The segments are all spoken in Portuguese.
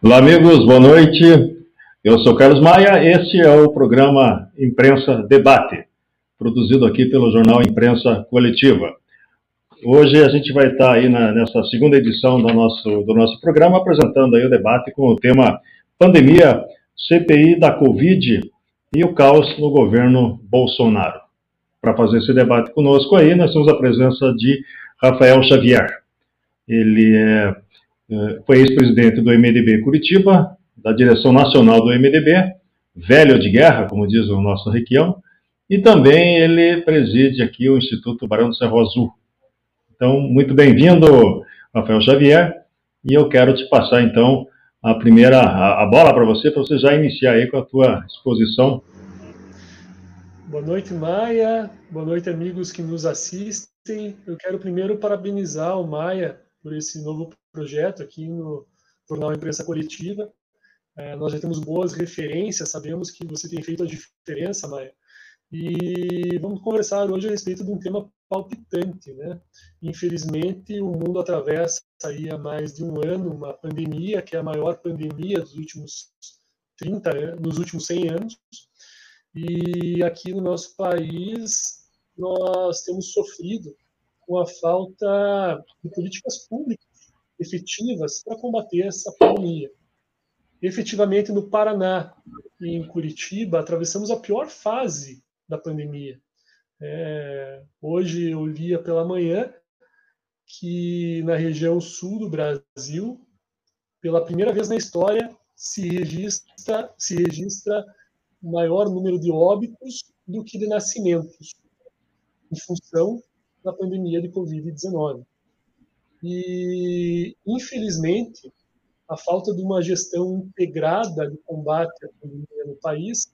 Olá, amigos, boa noite. Eu sou Carlos Maia, este é o programa Imprensa Debate, produzido aqui pelo jornal Imprensa Coletiva. Hoje a gente vai estar aí nessa segunda edição do nosso programa, apresentando aí o debate com o tema Pandemia, CPI da Covid e o caos no governo Bolsonaro. Para fazer esse debate conosco aí, nós temos a presença de Rafael Xavier. Ele foi ex-presidente do MDB Curitiba, da direção nacional do MDB, velho de guerra, como diz o nosso Requião, e também ele preside aqui o Instituto Barão do Cerro Azul. Então, muito bem-vindo, Rafael Xavier, e eu quero te passar, então, a bola para você já iniciar aí com a tua exposição. Boa noite, Maia. Boa noite, amigos que nos assistem. Eu quero primeiro parabenizar o Maia por esse novo projeto aqui no Jornal Imprensa Coletiva. Nós já temos boas referências, sabemos que você tem feito a diferença, Maia. E vamos conversar hoje a respeito de um tema palpitante, né? Infelizmente, o mundo atravessa aí há mais de um ano uma pandemia, que é a maior pandemia dos últimos 30 anos, nos últimos 100 anos. E aqui no nosso país, nós temos sofrido com a falta de políticas públicas efetivas para combater essa pandemia. Efetivamente, no Paraná e em Curitiba, atravessamos a pior fase da pandemia. Hoje eu lia pela manhã que na região sul do Brasil, pela primeira vez na história, se registra maior número de óbitos do que de nascimentos, em função da pandemia de Covid-19. E, infelizmente, a falta de uma gestão integrada de combate à pandemia no país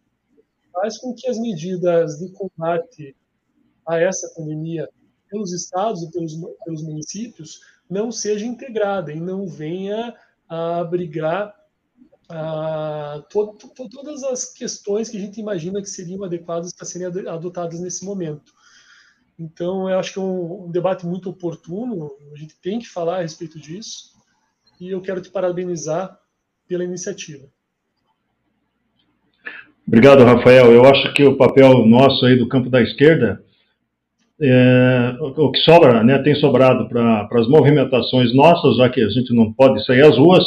faz com que as medidas de combate a essa pandemia pelos estados e pelos municípios não seja integrada e não venha a abrigar todas as questões que a gente imagina que seriam adequadas para serem adotadas nesse momento. Então, eu acho que é um debate muito oportuno, a gente tem que falar a respeito disso, e eu quero te parabenizar pela iniciativa. Obrigado, Rafael. Eu acho que o papel nosso aí do campo da esquerda, o que sobra, né, tem sobrado para as movimentações nossas, já que a gente não pode sair às ruas,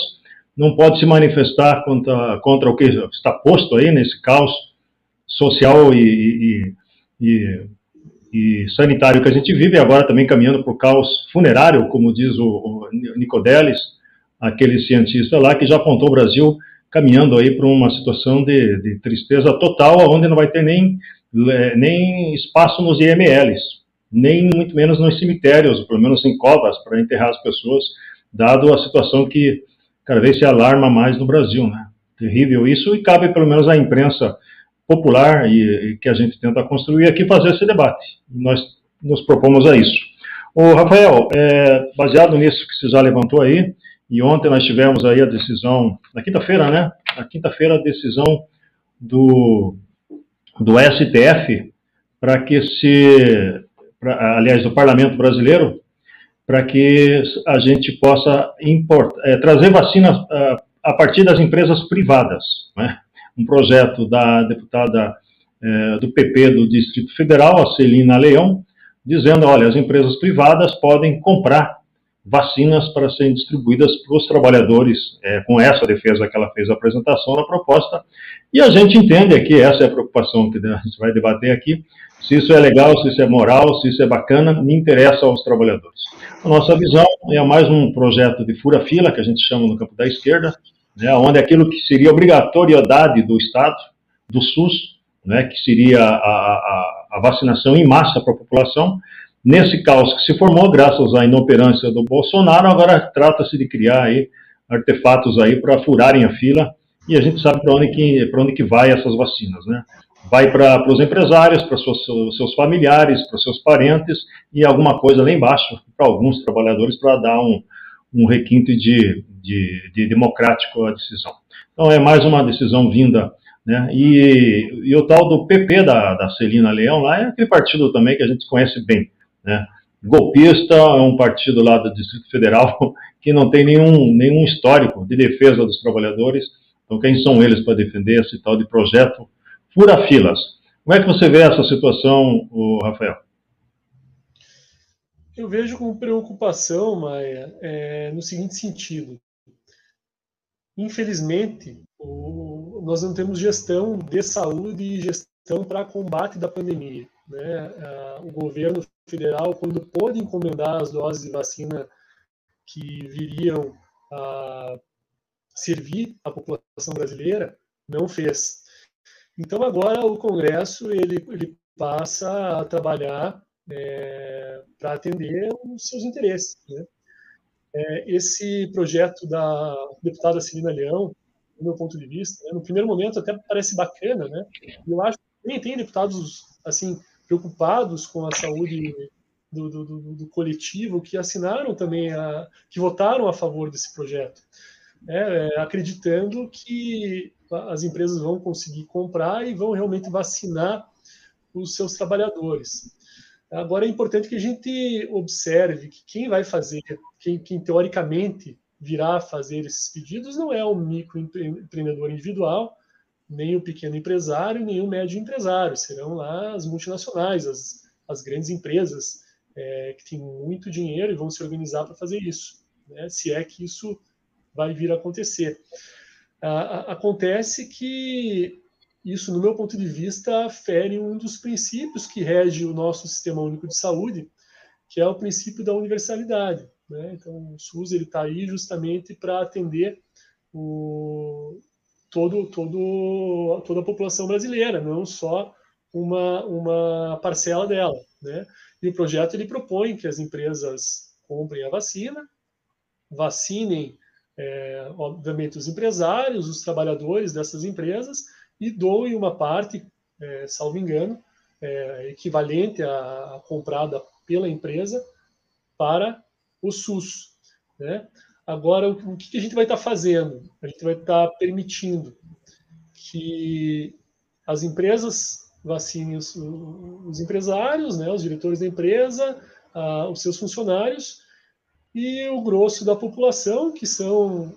não pode se manifestar contra o que está posto aí nesse caos social e sanitário que a gente vive, e agora também caminhando para o caos funerário, como diz o Nicodelis, aquele cientista lá que já apontou o Brasil caminhando aí para uma situação de tristeza total, onde não vai ter nem espaço nos IMLs, nem muito menos nos cemitérios, pelo menos em covas, para enterrar as pessoas, dado a situação que cada vez se alarma mais no Brasil, né? Terrível isso, e cabe pelo menos à imprensa popular e que a gente tenta construir aqui fazer esse debate. Nós nos propomos a isso. Ô, Rafael, baseado nisso que você já levantou aí, e ontem nós tivemos aí a decisão, na quinta-feira, né? Na quinta-feira, a decisão do STF para que aliás, do Parlamento Brasileiro, para que a gente possa trazer vacinas a partir das empresas privadas, né? Um projeto da deputada do PP do Distrito Federal, a Celina Leão, dizendo, olha, as empresas privadas podem comprar vacinas para serem distribuídas para os trabalhadores, com essa defesa que ela fez a apresentação da proposta, e a gente entende que essa é a preocupação que a gente vai debater aqui, se isso é legal, se isso é moral, se isso é bacana, me interessa aos trabalhadores. A nossa visão é mais um projeto de fura-fila, que a gente chama no campo da esquerda, né, onde aquilo que seria obrigatoriedade do Estado, do SUS, né, que seria a vacinação em massa para a população, nesse caos que se formou, graças à inoperância do Bolsonaro, agora trata-se de criar aí artefatos aí para furarem a fila, e a gente sabe para onde que vai essas vacinas, né? Vai para os empresários, para seus familiares, para seus parentes, e alguma coisa lá embaixo para alguns trabalhadores, para dar um requinte de democrático à decisão. Então é mais uma decisão vinda, né? E o tal do PP da Celina Leão lá é aquele partido também que a gente conhece bem, né? golpista, é um partido lá do Distrito Federal que não tem nenhum histórico de defesa dos trabalhadores. Então, quem são eles para defender esse tal de projeto fura-filas? Como é que você vê essa situação, Rafael? Eu vejo com preocupação, Maia, no seguinte sentido. Infelizmente, nós não temos gestão de saúde e gestão para combate da pandemia, né? O governo federal, quando pôde encomendar as doses de vacina que viriam a servir a população brasileira, não fez. Então agora o Congresso ele passa a trabalhar para atender os seus interesses, né? Esse projeto da deputada Celina Leão, do meu ponto de vista, né, no primeiro momento até parece bacana, né? Eu acho que tem deputados assim preocupados com a saúde do coletivo que assinaram também, que votaram a favor desse projeto, acreditando que as empresas vão conseguir comprar e vão realmente vacinar os seus trabalhadores. Agora é importante que a gente observe que quem vai fazer, quem teoricamente virá fazer esses pedidos não é o microempreendedor individual, nem o pequeno empresário, nem o médio empresário, serão lá as multinacionais, as grandes empresas que têm muito dinheiro e vão se organizar para fazer isso, né? Se é que isso vai vir a acontecer. Acontece que isso, no meu ponto de vista, fere um dos princípios que rege o nosso Sistema Único de Saúde, que é o princípio da universalidade, né? Então, o SUS está aí justamente para atender toda a população brasileira, não só uma parcela dela, né? E o projeto ele propõe que as empresas comprem a vacina, vacinem, obviamente, os empresários, os trabalhadores dessas empresas, e doem uma parte, salvo engano, equivalente à comprada pela empresa para o SUS, né? Agora, o que a gente vai estar fazendo? A gente vai estar permitindo que as empresas vacinem os empresários, né, os diretores da empresa, os seus funcionários, e o grosso da população, que são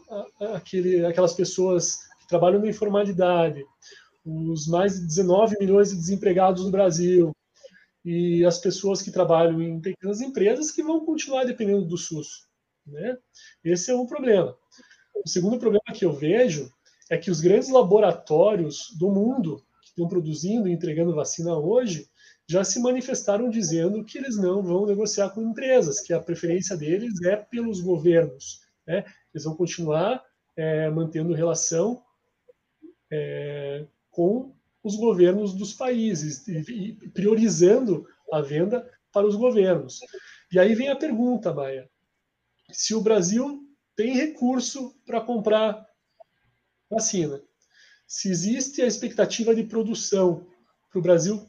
aquelas pessoas que trabalham na informalidade, os mais de 19 milhões de desempregados no Brasil, e as pessoas que trabalham em pequenas empresas que vão continuar dependendo do SUS, né? Esse é um problema. O segundo problema que eu vejo é que os grandes laboratórios do mundo que estão produzindo e entregando vacina hoje já se manifestaram dizendo que eles não vão negociar com empresas, que a preferência deles é pelos governos, né? Eles vão continuar mantendo relação com os governos dos países e priorizando a venda para os governos. E aí vem a pergunta, Maia, se o Brasil tem recurso para comprar vacina, se existe a expectativa de produção para o Brasil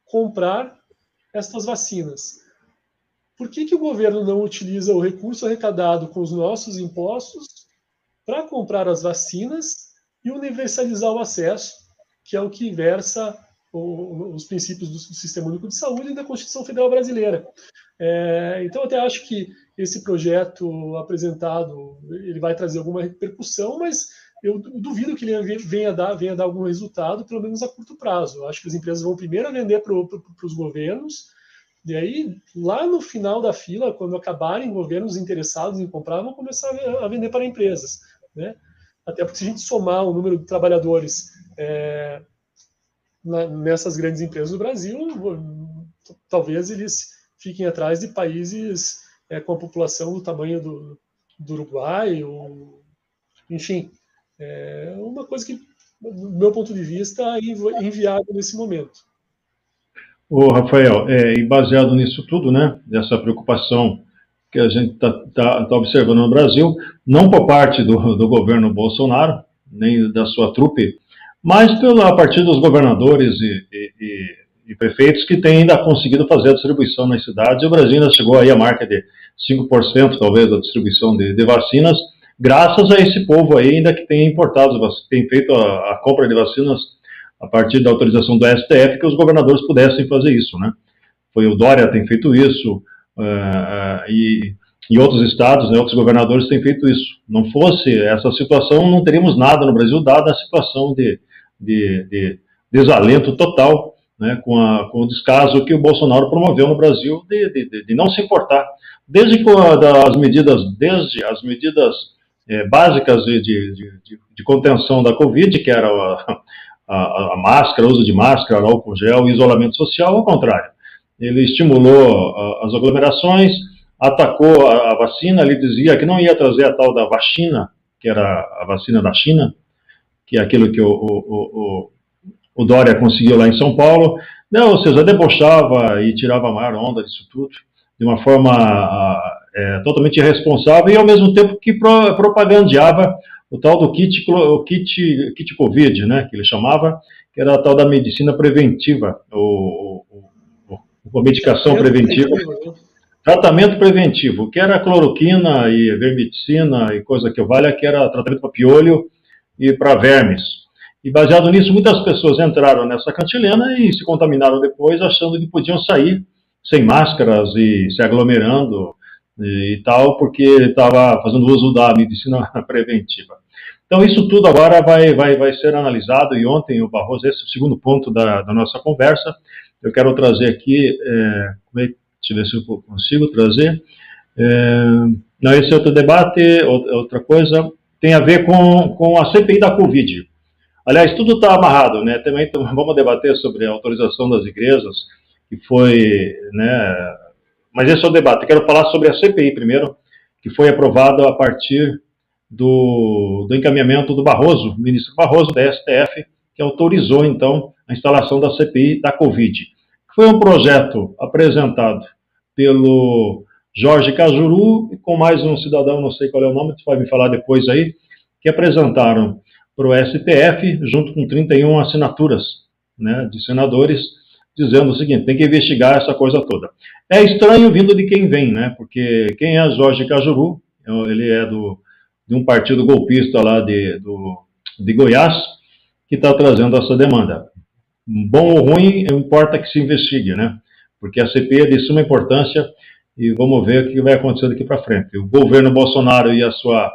comprar estas vacinas, por que o governo não utiliza o recurso arrecadado com os nossos impostos para comprar as vacinas e universalizar o acesso, que é o que versa os princípios do Sistema Único de Saúde e da Constituição Federal Brasileira? Então, eu até acho que esse projeto apresentado ele vai trazer alguma repercussão, mas eu duvido que ele venha dar algum resultado, pelo menos a curto prazo. Eu acho que as empresas vão primeiro vender para os governos, e aí, lá no final da fila, quando acabarem governos interessados em comprar, vão começar a vender para empresas, né? Até porque se a gente somar o número de trabalhadores nessas grandes empresas do Brasil, talvez eles fiquem atrás de países com a população do tamanho do Uruguai, enfim, uma coisa que, do meu ponto de vista, é inviável nesse momento. Ô, Rafael, e baseado nisso tudo, né, dessa preocupação que a gente está observando no Brasil, não por parte do governo Bolsonaro, nem da sua trupe, mas a partir dos governadores e prefeitos que têm ainda conseguido fazer a distribuição nas cidades. O Brasil ainda chegou aí a marca de 5%, talvez, da distribuição de vacinas, graças a esse povo aí ainda que tem importado, tem feito a compra de vacinas a partir da autorização do STF, que os governadores pudessem fazer isso, né? O Dória tem feito isso, e outros estados, né, outros governadores têm feito isso. Não fosse essa situação, não teríamos nada no Brasil, dada a situação de desalento total, né, com o descaso que o Bolsonaro promoveu no Brasil de não se importar. Desde as medidas básicas de contenção da Covid, que era a máscara, o uso de máscara, álcool gel, isolamento social, ao contrário. Ele estimulou as aglomerações, atacou a vacina, ele dizia que não ia trazer a tal da vacina, que era a vacina da China, que é aquilo que o Dória conseguiu lá em São Paulo, não, ou seja, debochava e tirava a maior onda disso tudo, de uma forma totalmente irresponsável e ao mesmo tempo que propagandeava o tal do kit Covid, né, que ele chamava, que era a tal da medicina preventiva, a medicação preventiva, tratamento preventivo, que era cloroquina e vermicina e coisa que valha, que era tratamento para piolho e para vermes. E baseado nisso, muitas pessoas entraram nessa cantilena e se contaminaram depois, achando que podiam sair sem máscaras e se aglomerando e tal, porque estava fazendo uso da medicina preventiva. Então, isso tudo agora vai ser analisado, e ontem o Barroso, esse é o segundo ponto da nossa conversa, eu quero trazer aqui, deixa eu ver se eu consigo trazer, não, esse é outro debate, outra coisa, tem a ver com a CPI da Covid. Aliás, tudo está amarrado, né? Também vamos debater sobre a autorização das igrejas, que foi, né? Mas esse é o debate. Eu quero falar sobre a CPI primeiro, que foi aprovada a partir do encaminhamento do Barroso, ministro Barroso, da STF, que autorizou, então, a instalação da CPI da Covid. Foi um projeto apresentado pelo Jorge Cajuru e com mais um cidadão, não sei qual é o nome, você vai me falar depois aí, que apresentaram para o STF, junto com 31 assinaturas, né, de senadores, dizendo o seguinte, tem que investigar essa coisa toda. É estranho vindo de quem vem, né, porque quem é Jorge Cajuru, ele é de um partido golpista lá de Goiás, que está trazendo essa demanda. Bom ou ruim, importa que se investigue, né, porque a CPI é de suma importância e vamos ver o que vai acontecer daqui para frente. O governo Bolsonaro e a sua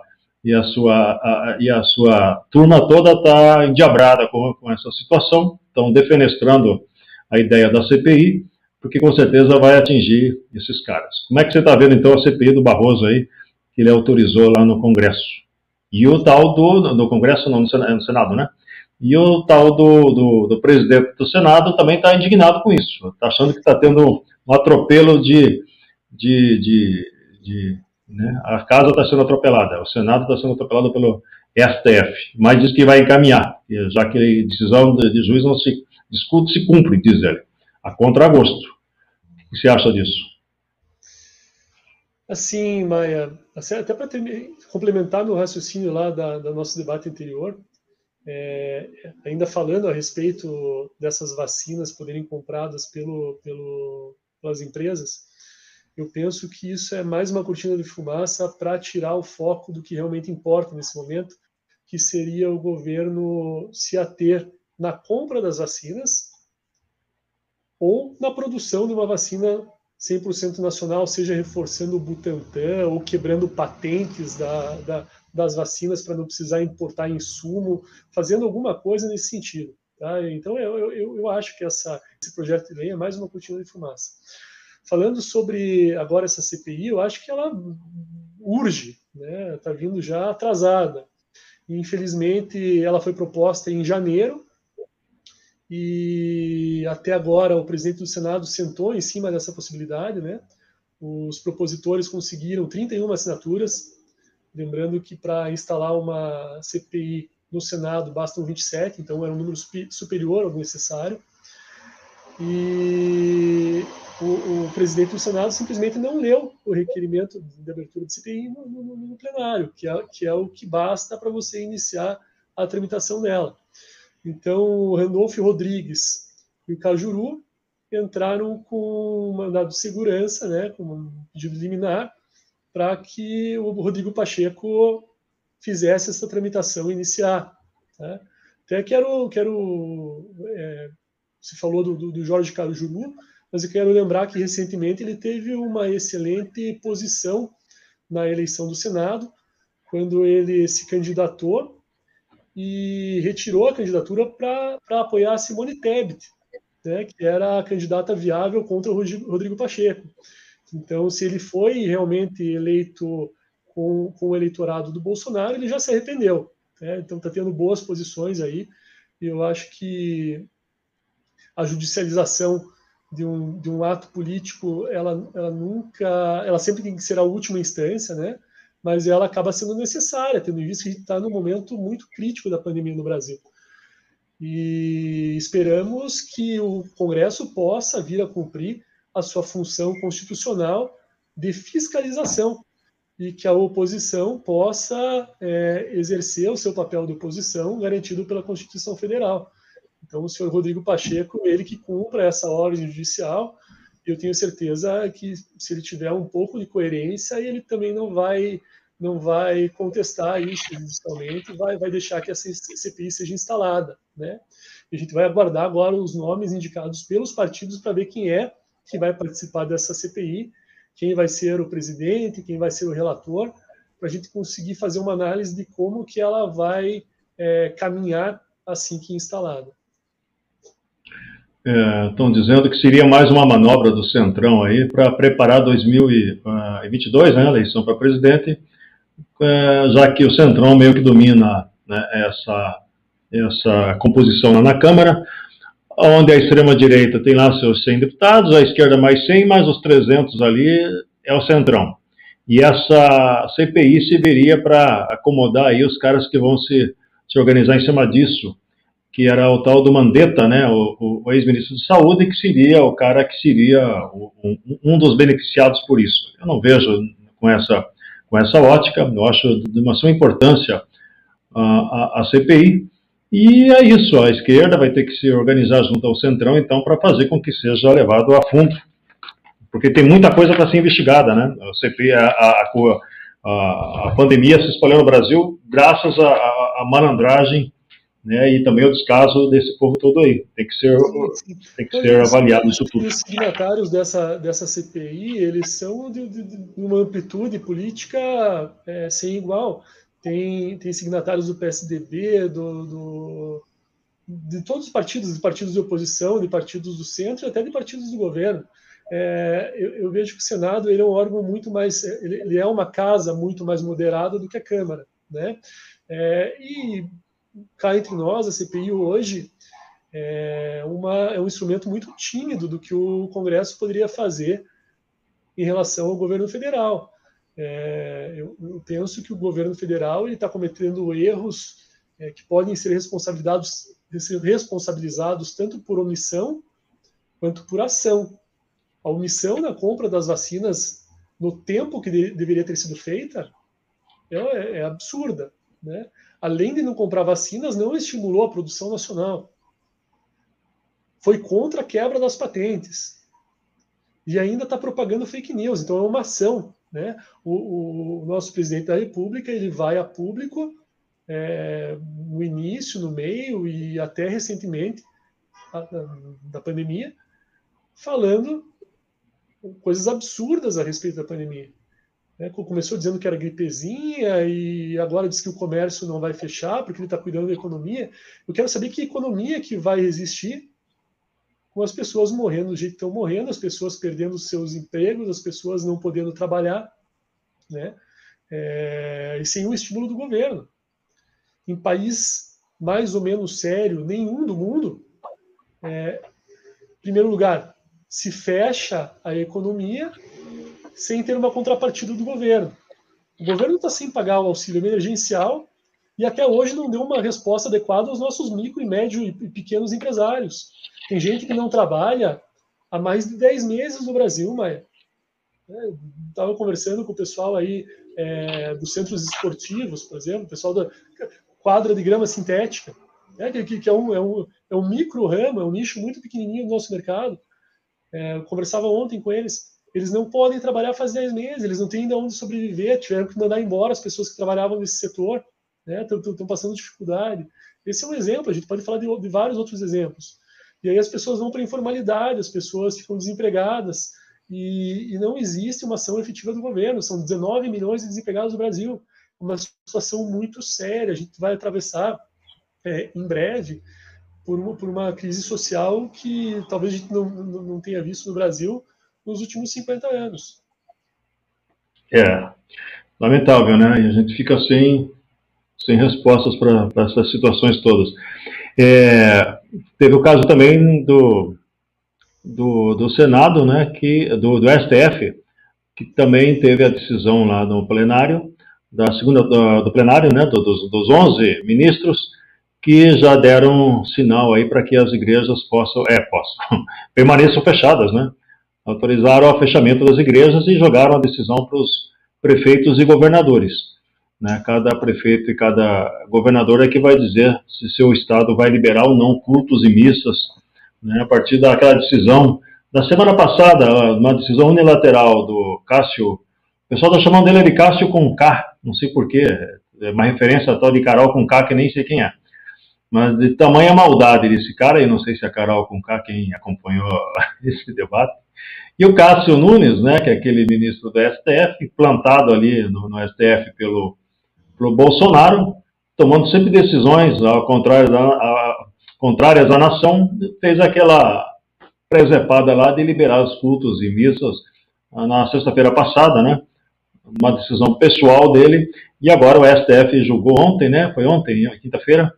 turma toda está endiabrada com essa situação, estão defenestrando a ideia da CPI, porque com certeza vai atingir esses caras. Como é que você está vendo então a CPI do Barroso aí, que ele autorizou lá no Congresso? E o tal no Congresso, não, no Senado, né? E o tal do presidente do Senado também está indignado com isso, está achando que está tendo um atropelo né? A casa está sendo atropelada, o Senado está sendo atropelado pelo STF, mas diz que vai encaminhar, já que a decisão de juiz não se discute, se cumpre, diz ele, a contragosto. O que você acha disso? Assim, Maia, até para complementar meu raciocínio lá do nosso debate anterior, ainda falando a respeito dessas vacinas poderem compradas pelas empresas, eu penso que isso é mais uma cortina de fumaça para tirar o foco do que realmente importa nesse momento, que seria o governo se ater na compra das vacinas ou na produção de uma vacina 100% nacional, seja reforçando o Butantan ou quebrando patentes das vacinas para não precisar importar insumo, fazendo alguma coisa nesse sentido. Tá? Então, eu acho que esse projeto de lei é mais uma cortina de fumaça. Falando sobre agora essa CPI, eu acho que ela urge, né? Está vindo já atrasada. E, infelizmente, ela foi proposta em janeiro e até agora o presidente do Senado sentou em cima dessa possibilidade, né? Os propositores conseguiram 31 assinaturas, lembrando que para instalar uma CPI no Senado bastam 27, então era um número superior ao necessário. E o presidente do Senado simplesmente não leu o requerimento de abertura de CPI no plenário, que é o que basta para você iniciar a tramitação dela. Então, o Randolfo Rodrigues e o Cajuru entraram com um mandado de segurança, né, com um pedido liminar, para que o Rodrigo Pacheco fizesse essa tramitação iniciar. Tá? Até se falou do Jorge Cajuru, mas eu quero lembrar que recentemente ele teve uma excelente posição na eleição do Senado, quando ele se candidatou e retirou a candidatura para apoiar a Simone Tebet, né, que era a candidata viável contra o Rodrigo Pacheco. Então, se ele foi realmente eleito com o eleitorado do Bolsonaro, ele já se arrependeu. Né? Então, está tendo boas posições aí. E eu acho que a judicialização de um ato político, ela sempre tem que ser a última instância, né? Mas ela acaba sendo necessária, tendo visto que a gente está num momento muito crítico da pandemia no Brasil. E esperamos que o Congresso possa vir a cumprir a sua função constitucional de fiscalização e que a oposição possa exercer o seu papel de oposição garantido pela Constituição Federal. Então, o senhor Rodrigo Pacheco, ele que cumpra essa ordem judicial, eu tenho certeza que se ele tiver um pouco de coerência, ele também não vai contestar isso judicialmente, vai deixar que essa CPI seja instalada, né? E a gente vai aguardar agora os nomes indicados pelos partidos para ver quem é que vai participar dessa CPI, quem vai ser o presidente, quem vai ser o relator, para a gente conseguir fazer uma análise de como que ela vai caminhar assim que instalada. Estão dizendo que seria mais uma manobra do Centrão aí para preparar 2022, né, a eleição para presidente, já que o Centrão meio que domina, né, essa composição lá na Câmara, onde a extrema-direita tem lá seus 100 deputados, a esquerda mais 100, mais os 300 ali é o Centrão. E essa CPI serviria para acomodar aí os caras que vão se organizar em cima disso, que era o tal do Mandetta, né, o ex-ministro de Saúde, que seria o cara que seria um dos beneficiados por isso. Eu não vejo com essa ótica, eu acho de uma suma importância a CPI, e é isso, a esquerda vai ter que se organizar junto ao Centrão, então, para fazer com que seja levado a fundo, porque tem muita coisa para ser investigada, né, a CPI, a pandemia se espalhou no Brasil graças à malandragem, né, e também o descaso desse povo todo aí. Tem que ser avaliado isso tudo. Os signatários dessa CPI, eles são de uma amplitude política sem igual. Tem signatários do PSDB, de todos os partidos, de partidos de oposição, de partidos do centro e até de partidos do governo. Eu vejo que o Senado ele é um órgão muito mais... Ele é uma casa muito mais moderada do que a Câmara, né? E cá entre nós, a CPI hoje é um instrumento muito tímido do que o Congresso poderia fazer em relação ao governo federal. Eu penso que o governo federal está cometendo erros que podem ser responsabilizados tanto por omissão quanto por ação. A omissão na compra das vacinas no tempo que deveria ter sido feita é absurda, né? Além de não comprar vacinas, não estimulou a produção nacional. Foi contra a quebra das patentes. E ainda está propagando fake news. Então é uma ação, né? O nosso presidente da República ele vai a público no início, no meio e até recentemente da pandemia, falando coisas absurdas a respeito da pandemia. Começou dizendo que era gripezinha e agora diz que o comércio não vai fechar porque ele está cuidando da economia. Eu quero saber que economia que vai existir com as pessoas morrendo do jeito que estão morrendo, as pessoas perdendo seus empregos, as pessoas não podendo trabalhar, né? E sem o estímulo do governo. Em país mais ou menos sério, nenhum do mundo, em primeiro lugar, se fecha a economia sem ter uma contrapartida do governo. O governo está sem pagar o auxílio emergencial e até hoje não deu uma resposta adequada aos nossos micro, e médio e pequenos empresários. Tem gente que não trabalha há mais de 10 meses no Brasil, Maia. Estava conversando com o pessoal aí dos centros esportivos, por exemplo, o pessoal da quadra de grama sintética, que é um micro ramo, é um nicho muito pequenininho do nosso mercado. Eu conversava ontem com eles. Eles não podem trabalhar faz 10 meses, eles não têm ainda onde sobreviver, tiveram que mandar embora as pessoas que trabalhavam nesse setor, né? Estão passando dificuldade. Esse é um exemplo, a gente pode falar de vários outros exemplos. E aí as pessoas vão para a informalidade, as pessoas ficam desempregadas, e não existe uma ação efetiva do governo. São 19 milhões de desempregados no Brasil, uma situação muito séria. A gente vai atravessar em breve por uma crise social que talvez a gente não tenha visto no Brasil nos últimos 50 anos. É, lamentável, né? E a gente fica sem respostas para essas situações todas. Teve o caso também do Senado, né, do STF, que também teve a decisão lá no plenário, do plenário, né, dos 11 ministros, que já deram sinal aí para que as igrejas possam permaneçam fechadas, né? Autorizaram o fechamento das igrejas e jogaram a decisão para os prefeitos e governadores, né? Cada prefeito e cada governador é que vai dizer se seu estado vai liberar ou não cultos e missas, né? A partir daquela decisão da semana passada, uma decisão unilateral do Cássio, o pessoal está chamando dele de Cássio com K, não sei porquê, é uma referência a tal de Carol com K, que nem sei quem é. Mas de tamanha maldade desse cara, eu não sei se a Carol com K, quem acompanhou esse debate, e o Cássio Nunes, né, que é aquele ministro do STF, plantado ali no STF pelo Bolsonaro, tomando sempre decisões contrárias à nação, fez aquela presepada lá de liberar os cultos e missas na sexta-feira passada, né, uma decisão pessoal dele, e agora o STF julgou ontem, né, foi ontem, quinta-feira,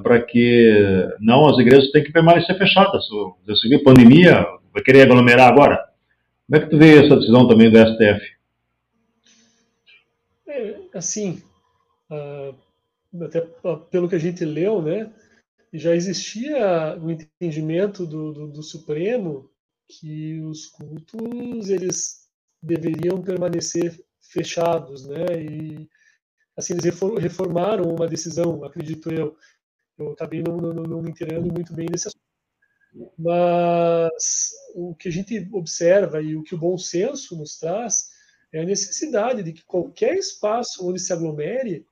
para que não, as igrejas têm que permanecer fechadas. Você viu pandemia, vai querer aglomerar agora? Como é que tu vê essa decisão também do STF? Assim, até pelo que a gente leu, né, já existia o entendimento do Supremo que os cultos eles deveriam permanecer fechados, né, e assim eles reformaram uma decisão, acredito eu. Eu acabei não me inteirando muito bem desse assunto. Mas o que a gente observa e o que o bom senso nos traz é a necessidade de que qualquer espaço onde se aglomere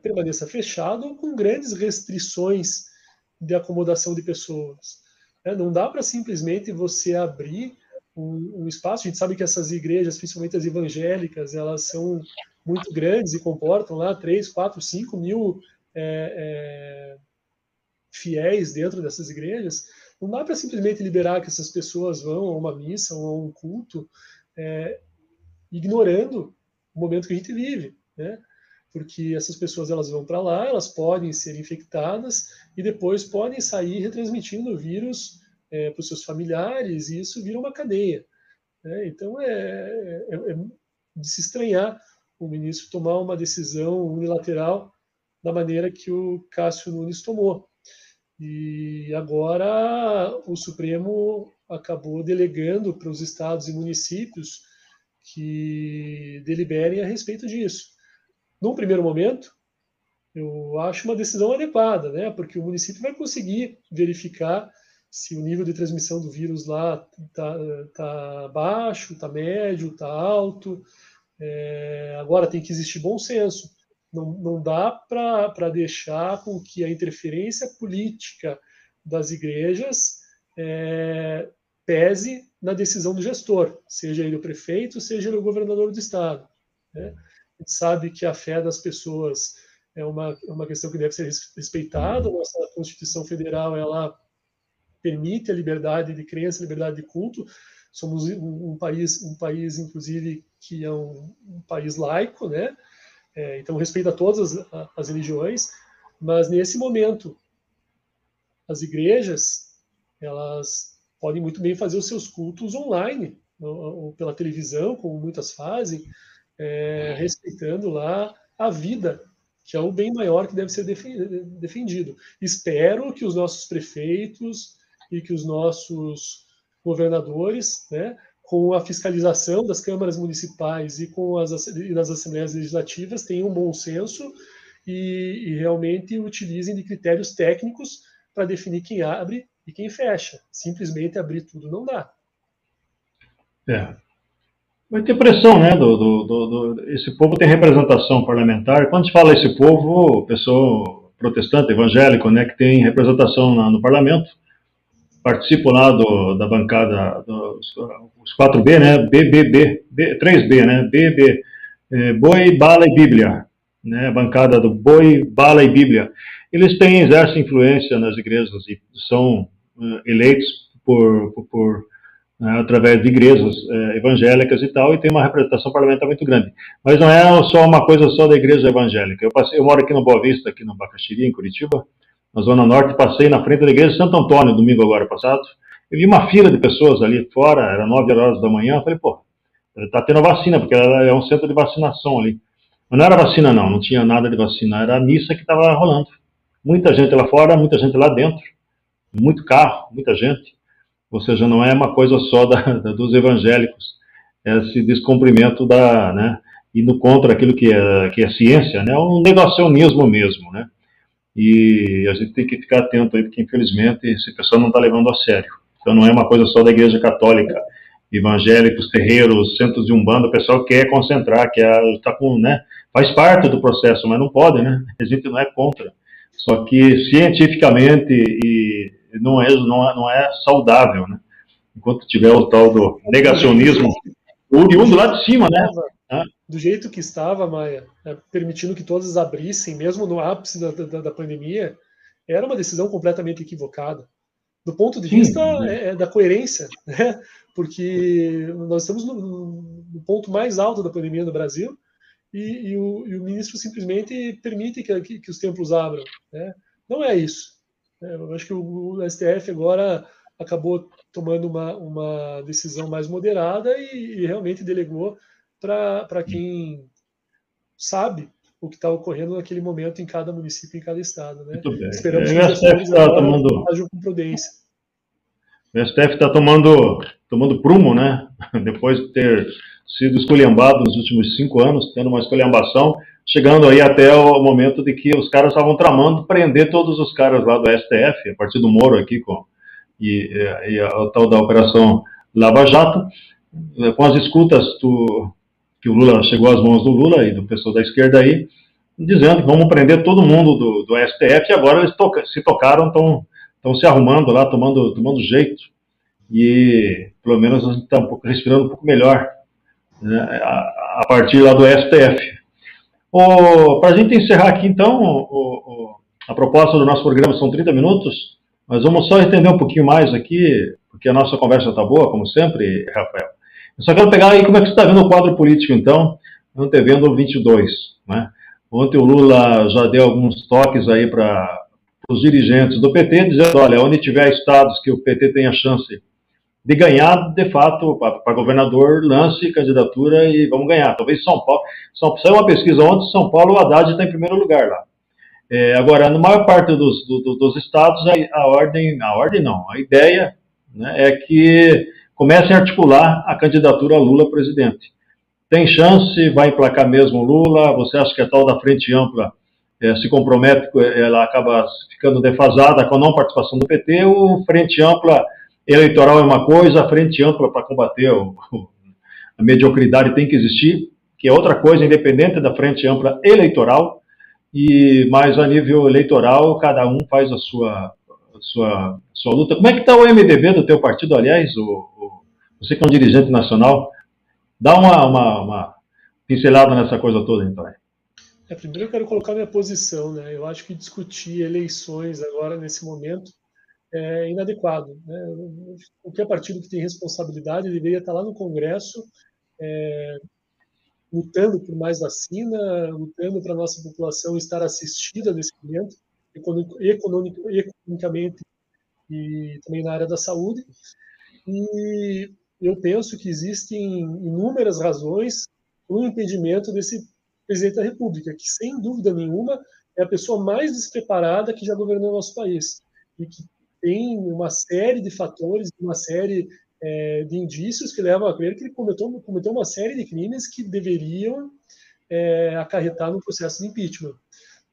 permaneça fechado com grandes restrições de acomodação de pessoas. Não dá para simplesmente você abrir um espaço. A gente sabe que essas igrejas, principalmente as evangélicas, elas são muito grandes e comportam lá 3, 4, 5 mil fiéis dentro dessas igrejas. Não dá para simplesmente liberar que essas pessoas vão a uma missa ou a um culto, ignorando o momento que a gente vive, né? Porque essas pessoas elas vão para lá, elas podem ser infectadas e depois podem sair retransmitindo o vírus para os seus familiares, e isso vira uma cadeia, né? Então é de se estranhar o ministro tomar uma decisão unilateral da maneira que o Cássio Nunes tomou. E agora o Supremo acabou delegando para os estados e municípios que deliberem a respeito disso. Num primeiro momento, eu acho uma decisão adequada, né? Porque o município vai conseguir verificar se o nível de transmissão do vírus lá tá baixo, tá médio, tá alto. Agora tem que existir bom senso. Não dá para deixar com que a interferência política das igrejas pese na decisão do gestor, seja ele o prefeito, seja ele o governador do estado, né? A gente sabe que a fé das pessoas é uma questão que deve ser respeitada. A nossa Constituição Federal ela permite a liberdade de crença, a liberdade de culto. Somos um país, inclusive, que é um país laico, né? Então respeita todas as religiões, mas nesse momento as igrejas elas podem muito bem fazer os seus cultos online ou pela televisão, como muitas fazem, respeitando lá a vida, que é o bem maior que deve ser defendido. Espero que os nossos prefeitos e que os nossos governadores, né, com a fiscalização das câmaras municipais e das assembleias legislativas, tenham um bom senso e realmente utilizem de critérios técnicos para definir quem abre e quem fecha. Simplesmente abrir tudo não dá. Vai ter pressão, né? Esse povo tem representação parlamentar. Quando se fala esse povo, a pessoa protestante, evangélico, né, que tem representação no parlamento. Participo lá da bancada os 4B, né, BBB, 3B, né, BB, Boi, Bala e Bíblia, né, a bancada do Boi, Bala e Bíblia. Eles exercem influência nas igrejas e são eleitos através de igrejas evangélicas e tal, e tem uma representação parlamentar muito grande. Mas não é só uma coisa só da igreja evangélica. Eu moro aqui no Boa Vista, aqui no Bacaxiri, em Curitiba, na Zona Norte, passei na frente da igreja de Santo Antônio, domingo agora passado, eu vi uma fila de pessoas ali fora, era 9 horas da manhã, eu falei, pô, tá tendo vacina, porque é um centro de vacinação ali. Mas não era vacina não tinha nada de vacina, era a missa que estava rolando. Muita gente lá fora, muita gente lá dentro, muito carro, muita gente. Ou seja, não é uma coisa só dos evangélicos, esse descumprimento né, indo contra aquilo que é ciência, né, um negacionismo mesmo, né, e a gente tem que ficar atento aí, porque infelizmente esse pessoal não está levando a sério. Então não é uma coisa só da Igreja Católica, evangélicos, terreiros, centros de umbanda, o pessoal quer concentrar, tá né, faz parte do processo, mas não pode, né, a gente não é contra. Só que cientificamente não é saudável, né? Enquanto tiver o tal do negacionismo, oriundo lá de cima, né? Do jeito que estava, Maia, permitindo que todos abrissem, mesmo no ápice da pandemia, era uma decisão completamente equivocada. Do ponto de vista da coerência, né? Porque nós estamos no ponto mais alto da pandemia no Brasil e o ministro simplesmente permite que os templos abram, né? Não é isso. Eu acho que o STF agora acabou tomando uma decisão mais moderada e realmente delegou para quem sabe o que está ocorrendo naquele momento em cada município, em cada estado, né? Muito bem. Esperamos que os gestores agora ajam com prudência. O STF está tomando prumo, né? Depois de ter sido esculhambado nos últimos 5 anos, tendo uma esculhambação, chegando aí até o momento de que os caras estavam tramando prender todos os caras lá do STF, a partir do Moro aqui, e a tal da Operação Lava Jato, com as escutas que o Lula chegou às mãos do Lula e do pessoal da esquerda aí, dizendo que vamos prender todo mundo do STF, e agora eles se tocaram, estão se arrumando lá, tomando jeito, e pelo menos a gente está respirando um pouco melhor, né, a partir lá do STF. Para a gente encerrar aqui, então, a proposta do nosso programa são 30 minutos, mas vamos só entender um pouquinho mais aqui, porque a nossa conversa está boa, como sempre, Rafael. Eu só quero pegar aí como é que você está vendo o quadro político, então, no TV do 22, né? Ontem o Lula já deu alguns toques aí para os dirigentes do PT, dizendo, olha, onde tiver estados que o PT tenha chance de ganhar, de fato, para governador, lance candidatura e vamos ganhar. Talvez São Paulo, saiu uma pesquisa ontem, São Paulo, o Haddad está em primeiro lugar lá. Agora, na maior parte dos estados, a ideia, né, é que comecem a articular a candidatura a Lula presidente. Tem chance, vai emplacar mesmo o Lula? Você acha que a tal da frente ampla se compromete, ela acaba ficando defasada com a não participação do PT, ou frente ampla eleitoral é uma coisa, a frente ampla para combater a mediocridade tem que existir, que é outra coisa, independente da frente ampla eleitoral, mas a nível eleitoral cada um faz a sua luta. Como é que está o MDB do teu partido, aliás, você que é um dirigente nacional? Dá uma pincelada nessa coisa toda, então. Primeiro eu quero colocar minha posição, né? Eu acho que discutir eleições agora, nesse momento, é inadequado, né? Qualquer partido que tem responsabilidade deveria estar lá no Congresso, lutando por mais vacina, lutando para a nossa população estar assistida nesse momento, economicamente e também na área da saúde. E eu penso que existem inúmeras razões para o impedimento desse presidente da República, que, sem dúvida nenhuma, é a pessoa mais despreparada que já governou o nosso país, e que tem uma série de fatores, uma série de indícios que levam a crer que ele cometeu uma série de crimes que deveriam acarretar no processo de impeachment.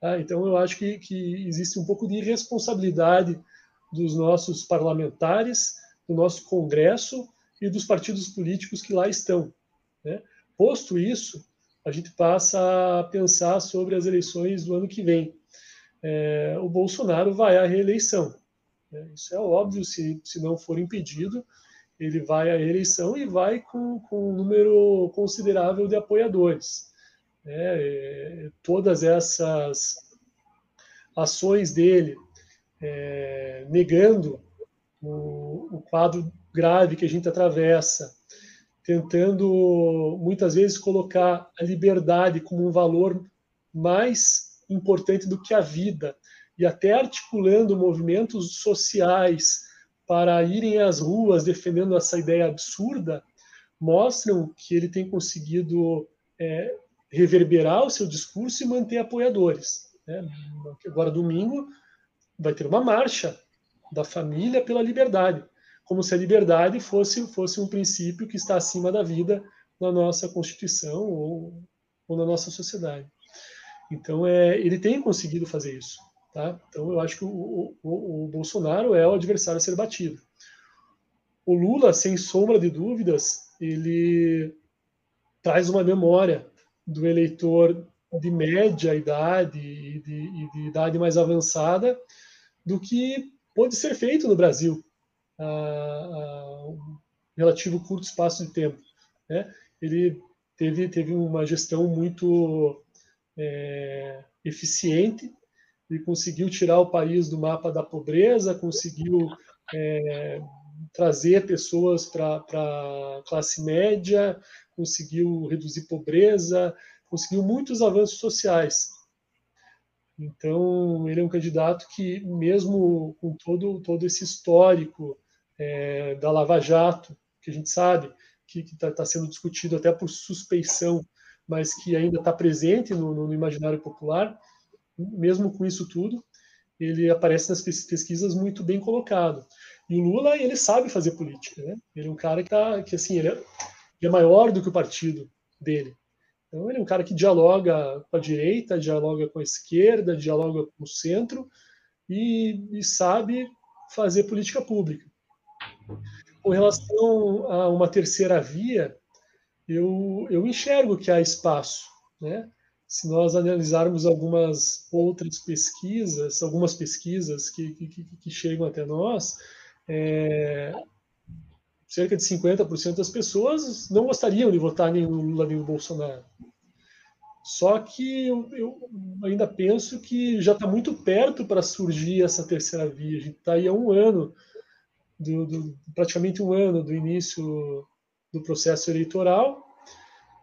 Tá? Então, eu acho que existe um pouco de irresponsabilidade dos nossos parlamentares, do nosso Congresso e dos partidos políticos que lá estão, né? Posto isso, a gente passa a pensar sobre as eleições do ano que vem. o Bolsonaro vai à reeleição. Isso é óbvio, se não for impedido, ele vai à reeleição e vai com um número considerável de apoiadores. Todas essas ações dele, negando o quadro grave que a gente atravessa, tentando muitas vezes colocar a liberdade como um valor mais importante do que a vida, e até articulando movimentos sociais para irem às ruas defendendo essa ideia absurda, mostram que ele tem conseguido reverberar o seu discurso e manter apoiadores. Agora, domingo, vai ter uma marcha da família pela liberdade, como se a liberdade fosse um princípio que está acima da vida na nossa Constituição ou na nossa sociedade. Então, ele tem conseguido fazer isso. Tá? Então, eu acho que o Bolsonaro é o adversário a ser batido. O Lula, sem sombra de dúvidas, ele traz uma memória do eleitor de média idade e de idade mais avançada do que pode ser feito no Brasil a um relativo curto espaço de tempo. Ele teve uma gestão muito eficiente, ele conseguiu tirar o país do mapa da pobreza, conseguiu trazer pessoas para a classe média, conseguiu reduzir pobreza, conseguiu muitos avanços sociais. Então, ele é um candidato que, mesmo com todo esse histórico da Lava Jato, que a gente sabe que está sendo discutido até por suspeição, mas que ainda está presente no imaginário popular, mesmo com isso tudo, ele aparece nas pesquisas muito bem colocado. E o Lula, ele sabe fazer política, né? Ele é um cara que assim, ele é maior do que o partido dele. Então, ele é um cara que dialoga com a direita, dialoga com a esquerda, dialoga com o centro e sabe fazer política pública. Com relação a uma terceira via, eu enxergo que há espaço, né? Se nós analisarmos algumas outras pesquisas, algumas pesquisas que chegam até nós, cerca de 50% das pessoas não gostariam de votar nem no Lula nem no Bolsonaro. Só que eu ainda penso que já está muito perto para surgir essa terceira via. A gente está aí há um ano, praticamente um ano do início do processo eleitoral,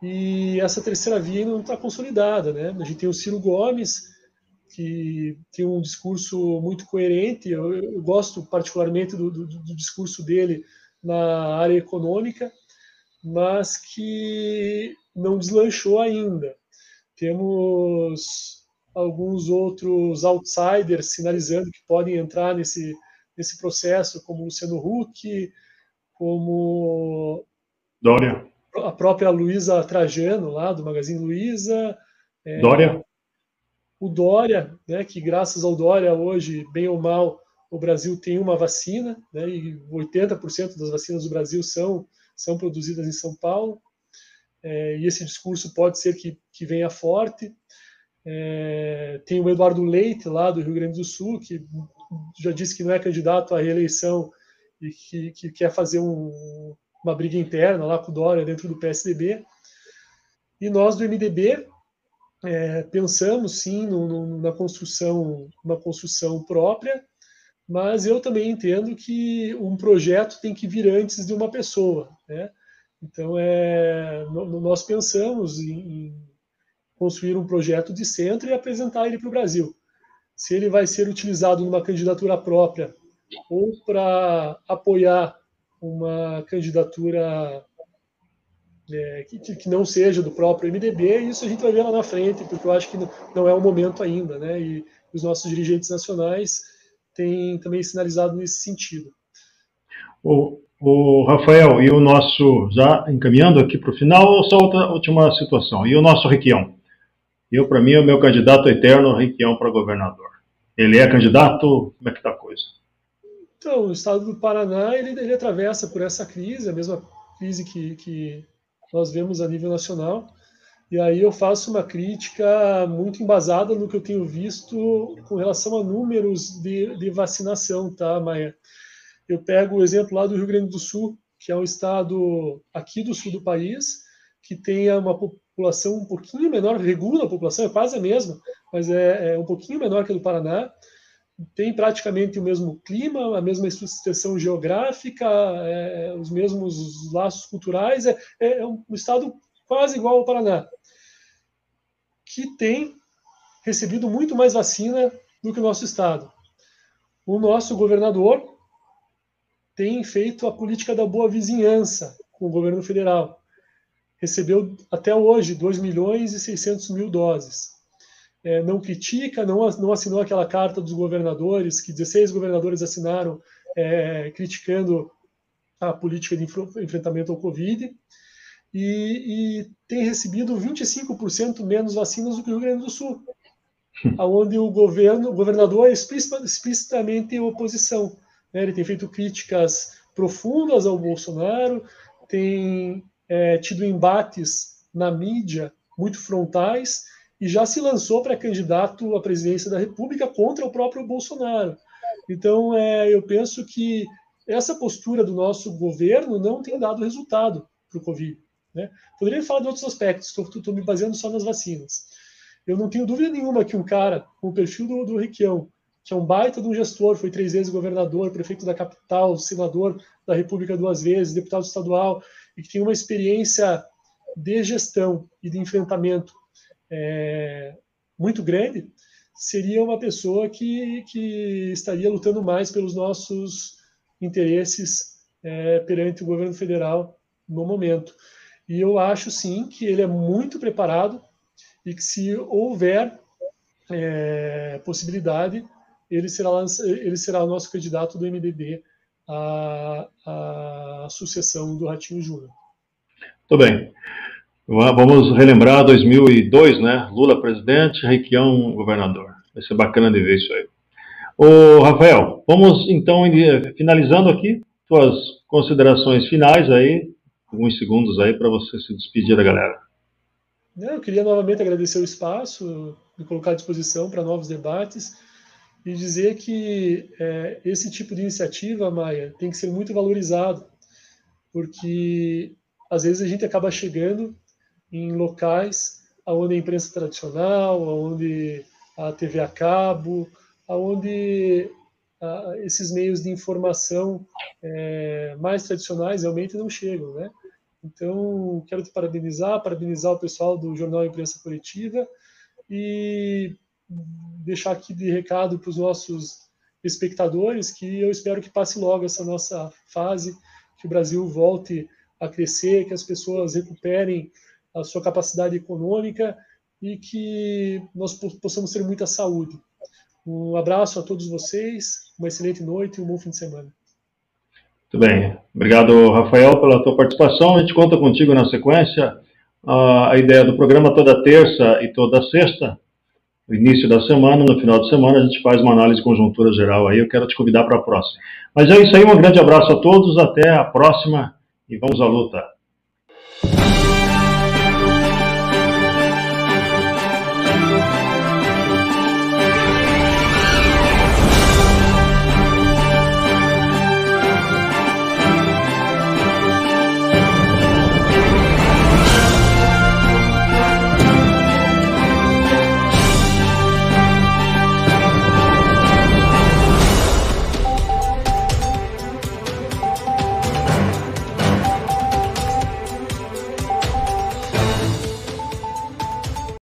e essa terceira via ainda não está consolidada. Né? A gente tem o Ciro Gomes, que tem um discurso muito coerente, eu gosto particularmente do discurso dele na área econômica, mas que não deslanchou ainda. Temos alguns outros outsiders sinalizando que podem entrar nesse processo, como Luciano Huck, como Dória. a própria Luísa Trajano, lá do Magazine Luiza. Dória. O Dória, né, que graças ao Dória hoje, bem ou mal, o Brasil tem uma vacina, né, e 80% das vacinas do Brasil são produzidas em São Paulo. E esse discurso pode ser que venha forte. Tem o Eduardo Leite, lá do Rio Grande do Sul, que já disse que não é candidato à reeleição e que quer fazer uma briga interna lá com o Dória dentro do PSDB. E nós do MDB pensamos sim na construção, uma construção própria, mas eu também entendo que um projeto tem que vir antes de uma pessoa, né? Então, nós pensamos em construir um projeto de centro e apresentar ele para o Brasil. Se ele vai ser utilizado numa candidatura própria ou para apoiar uma candidatura que não seja do próprio MDB, isso a gente vai ver lá na frente, porque eu acho que não é o momento ainda, né? E os nossos dirigentes nacionais têm também sinalizado nesse sentido. O Rafael, e o nosso, já encaminhando aqui para o final, só outra última situação. E o nosso Requião? Para mim, é o meu candidato eterno, Requião, para governador. Ele é candidato? Como é que está a coisa? Então, o estado do Paraná, ele atravessa por essa crise, a mesma crise que nós vemos a nível nacional. E aí eu faço uma crítica muito embasada no que eu tenho visto com relação a números de vacinação, tá, Maia? Eu pego o exemplo lá do Rio Grande do Sul, que é um estado aqui do sul do país, que tem uma população um pouquinho menor, regula a população, é quase a mesma, mas é um pouquinho menor que a do Paraná, tem praticamente o mesmo clima, a mesma extensão geográfica, os mesmos laços culturais, é um estado quase igual ao Paraná, que tem recebido muito mais vacina do que o nosso estado. O nosso governador tem feito a política da boa vizinhança com o governo federal. Recebeu até hoje 2.600.000 doses. Não critica, não assinou aquela carta dos governadores, que 16 governadores assinaram, criticando a política de enfrentamento ao Covid, e tem recebido 25% menos vacinas do que o Rio Grande do Sul, onde o governador é explicitamente oposição. Ele tem feito críticas profundas ao Bolsonaro, tem tido embates na mídia muito frontais e já se lançou para candidato à presidência da República contra o próprio Bolsonaro. Então, eu penso que essa postura do nosso governo não tem dado resultado para o Covid. Né? Poderia falar de outros aspectos, estou me baseando só nas vacinas. Eu não tenho dúvida nenhuma que um cara com o perfil do Requião, que é um baita de um gestor, foi 3 vezes governador, prefeito da capital, senador da República 2 vezes, deputado estadual, e que tem uma experiência de gestão e de enfrentamento muito grande, seria uma pessoa que estaria lutando mais pelos nossos interesses perante o governo federal no momento. E eu acho, sim, que ele é muito preparado e que, se houver possibilidade, ele será o nosso candidato do MDB à sucessão do Ratinho Júnior. Muito bem. Vamos relembrar 2002, né? Lula presidente, Requião governador. Vai ser bacana de ver isso aí. Ô, Rafael, vamos então finalizando aqui suas considerações finais aí, alguns segundos aí para você se despedir da galera. Eu queria novamente agradecer o espaço, me colocar à disposição para novos debates e dizer que esse tipo de iniciativa, Maia, tem que ser muito valorizado, porque às vezes a gente acaba chegando em locais onde a imprensa tradicional, onde a TV a cabo, onde esses meios de informação mais tradicionais realmente não chegam, né? Então, quero te parabenizar o pessoal do Jornal Imprensa Coletiva e deixar aqui de recado para os nossos espectadores que eu espero que passe logo essa nossa fase, que o Brasil volte a crescer, que as pessoas recuperem a sua capacidade econômica e que nós possamos ter muita saúde. Um abraço a todos vocês, uma excelente noite e um bom fim de semana. Muito bem. Obrigado, Rafael, pela tua participação. A gente conta contigo na sequência. A ideia do programa toda terça e toda sexta, no início da semana, no final de semana, a gente faz uma análise de conjuntura geral aí. Eu quero te convidar para a próxima. Mas é isso aí, um grande abraço a todos, até a próxima e vamos à luta.